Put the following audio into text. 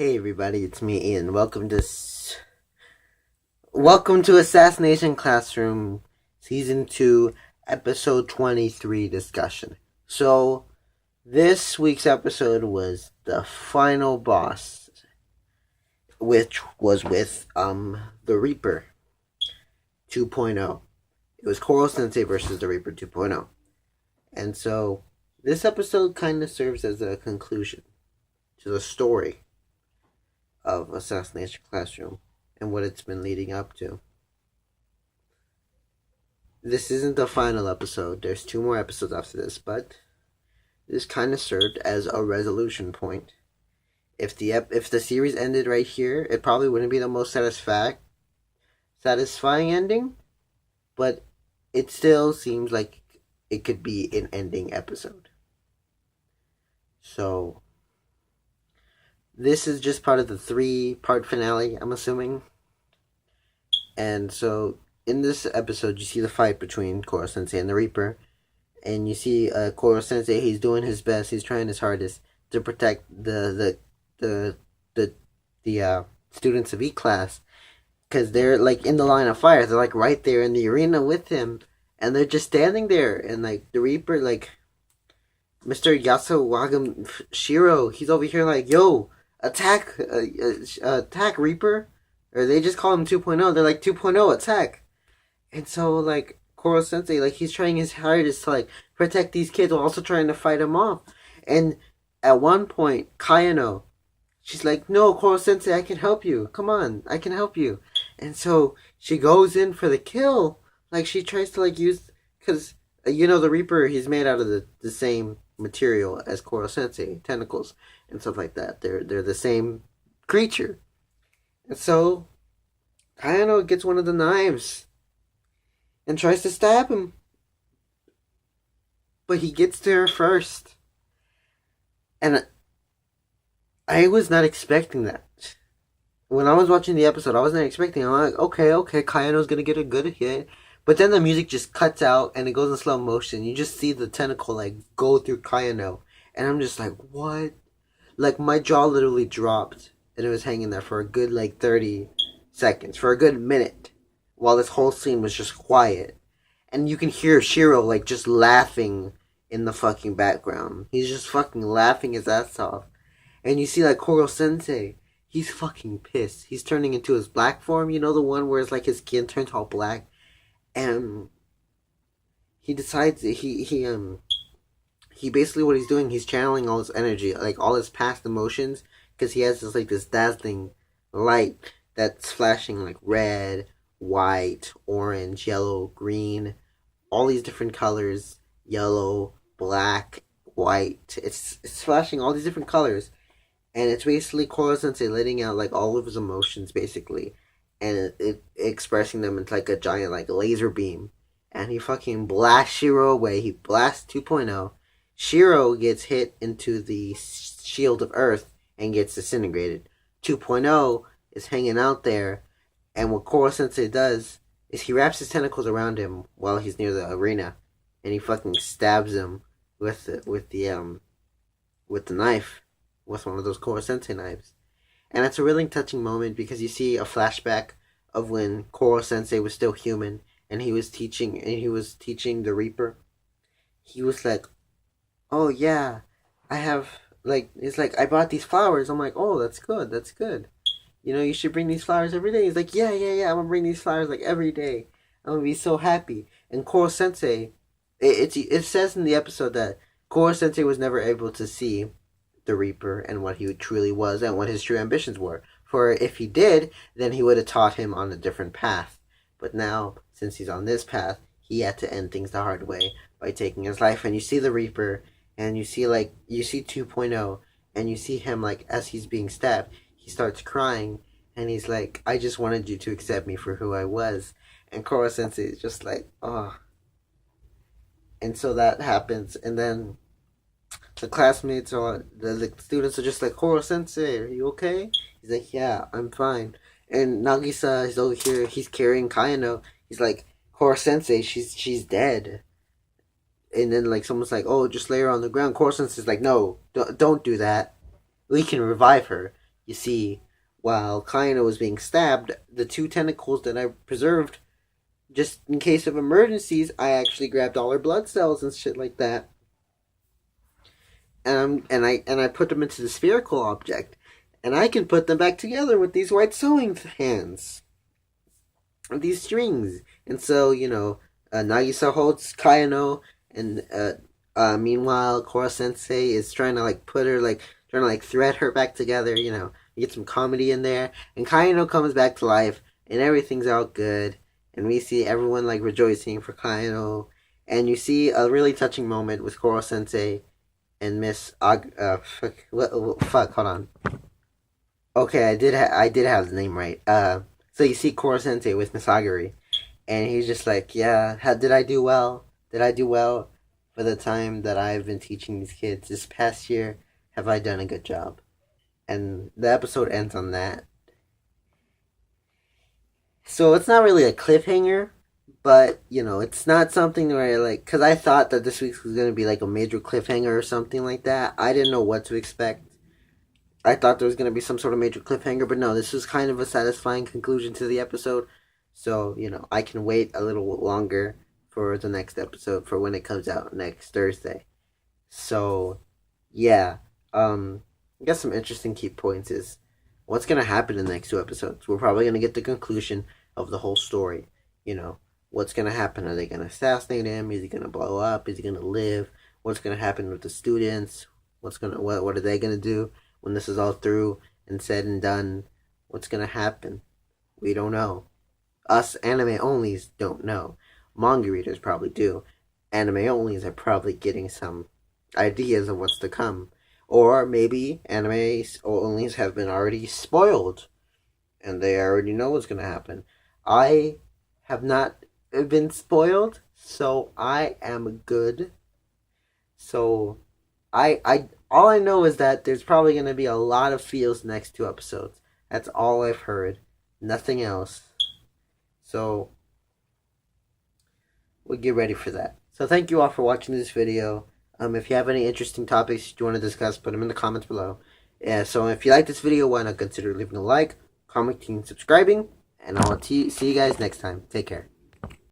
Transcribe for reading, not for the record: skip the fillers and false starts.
Hey everybody, it's me Ian. Welcome to Assassination Classroom Season 2, Episode 23 discussion. So, this week's episode was the final boss, which was with the Reaper 2.0. It was Koro Sensei versus the Reaper 2.0. And so, this episode kind of serves as a conclusion to the story of Assassination Classroom and what it's been leading up to. This isn't the final episode. There's 2 more episodes after this, but this kind of served as a resolution point. If the series ended right here, it probably wouldn't be the most satisfying ending, but it still seems like it could be an ending episode. So, this is just part of the 3-part finale, I'm assuming. And so, in this episode, you see the fight between Koro Sensei and the Reaper. And you see Koro Sensei, he's doing his best, he's trying his hardest to protect the students of E-Class. Because they're, like, in the line of fire. They're, like, right there in the arena with him. And they're just standing there. And, like, the Reaper, like, Mr. Yasawagam Shiro, he's over here like, yo, attack Reaper. Or they just call him 2.0. They're like, 2.0, attack. And so, like, Koro Sensei, like, he's trying his hardest to, like, protect these kids while also trying to fight them off. And at one point, Kayano, she's like, no, Koro Sensei, I can help you. Come on, I can help you. And so she goes in for the kill. Like, she tries to, like, use... Because, the Reaper, he's made out of the same material as Koro Sensei. Tentacles and stuff like that. They're the same creature. And so, Kayano gets one of the knives and tries to stab him. But he gets to her first. And I was not expecting that. When I was watching the episode, I wasn't expecting it. I'm like, okay, Kayano's gonna get a good hit. But then the music just cuts out and it goes in slow motion. You just see the tentacle, like, go through Kayano. And I'm just like, what? Like, my jaw literally dropped. And it was hanging there for a good, like, 30 seconds. For a good minute. While this whole scene was just quiet. And you can hear Shiro, like, just laughing in the fucking background. He's just fucking laughing his ass off. And you see, like, Koro Sensei. He's fucking pissed. He's turning into his black form. You know, the one where it's like his skin turns all black. And he decides that he basically, what he's doing, he's channeling all his energy, like all his past emotions, because he has this dazzling light that's flashing like red, white, orange, yellow, green, all these different colors, yellow, black, white. It's flashing all these different colors, and it's basically Koro Sensei letting out like all of his emotions basically, and it expressing them into like a giant like laser beam. And he fucking blasts Shiro away. He blasts 2.0. Shiro gets hit into the shield of Earth and gets disintegrated. 2.0 is hanging out there, and what Koro Sensei does is he wraps his tentacles around him while he's near the arena, and he fucking stabs him with the knife, with one of those Koro Sensei knives. And it's a really touching moment because you see a flashback of when Koro Sensei was still human and he was teaching the Reaper. He was like, oh yeah, I have, like, it's like, I bought these flowers. I'm like, oh, that's good. You should bring these flowers every day. He's like, yeah, I'm gonna bring these flowers like every day. I'm gonna be so happy. And Koro Sensei, it says in the episode that Koro Sensei was never able to see the Reaper and what he truly was and what his true ambitions were. For if he did, then he would have taught him on a different path. But now, since he's on this path, he had to end things the hard way by taking his life. And you see the Reaper, and you see 2.0, and you see him, like, as he's being stabbed, he starts crying, and he's like, I just wanted you to accept me for who I was. And Koro Sensei is just like, oh. And so that happens, and then the classmates or the students are just like, Koro Sensei, are you okay? He's like, yeah, I'm fine. And Nagisa is over here, he's carrying Kayano. He's like, Koro Sensei, she's dead. And then, like, someone's like, oh, just lay her on the ground. Koro Sensei's like, no, don't do that. We can revive her. You see, while Kaino was being stabbed, the two tentacles that I preserved just in case of emergencies, I actually grabbed all her blood cells and shit like that, and I put them into the spherical object, and I can put them back together with these white sewing hands, these strings, and so Nagisa holds Kayano, and meanwhile Kora Sensei is trying to like put her like trying to like thread her back together. You get some comedy in there, and Kayano comes back to life, and everything's all good, and we see everyone like rejoicing for Kayano, and you see a really touching moment with Koro Sensei and Miss fuck, hold on. Okay, I did have the name right. So you see Koro Sensei with Miss Aguri, and he's just like, yeah, did I do well? Did I do well for the time that I've been teaching these kids this past year? Have I done a good job? And the episode ends on that. So it's not really a cliffhanger, but it's not something where like, cause I thought that this week was gonna be like a major cliffhanger or something like that. I didn't know what to expect. I thought there was gonna be some sort of major cliffhanger, but no, this was kind of a satisfying conclusion to the episode. So I can wait a little longer for the next episode for when it comes out next Thursday. So yeah, I guess some interesting key points is what's gonna happen in the next two episodes. We're probably gonna get the conclusion of the whole story. What's gonna happen? Are they gonna assassinate him? Is he gonna blow up? Is he gonna live? What's gonna happen with the students? What are they gonna do when this is all through and said and done? What's gonna happen? We don't know. Us anime onlys don't know. Manga readers probably do. Anime onlys are probably getting some ideas of what's to come. Or maybe anime onlys have been already spoiled and they already know what's gonna happen. I have not been spoiled, so I am good. So I all I know is that there's probably gonna be a lot of feels next two episodes. That's all I've heard. Nothing else. So we'll get ready for that. So thank you all for watching this video. If you have any interesting topics you want to discuss, put them in the comments below. Yeah, so if you like this video, why not consider leaving a like, commenting, subscribing, and I'll see you guys next time. Take care.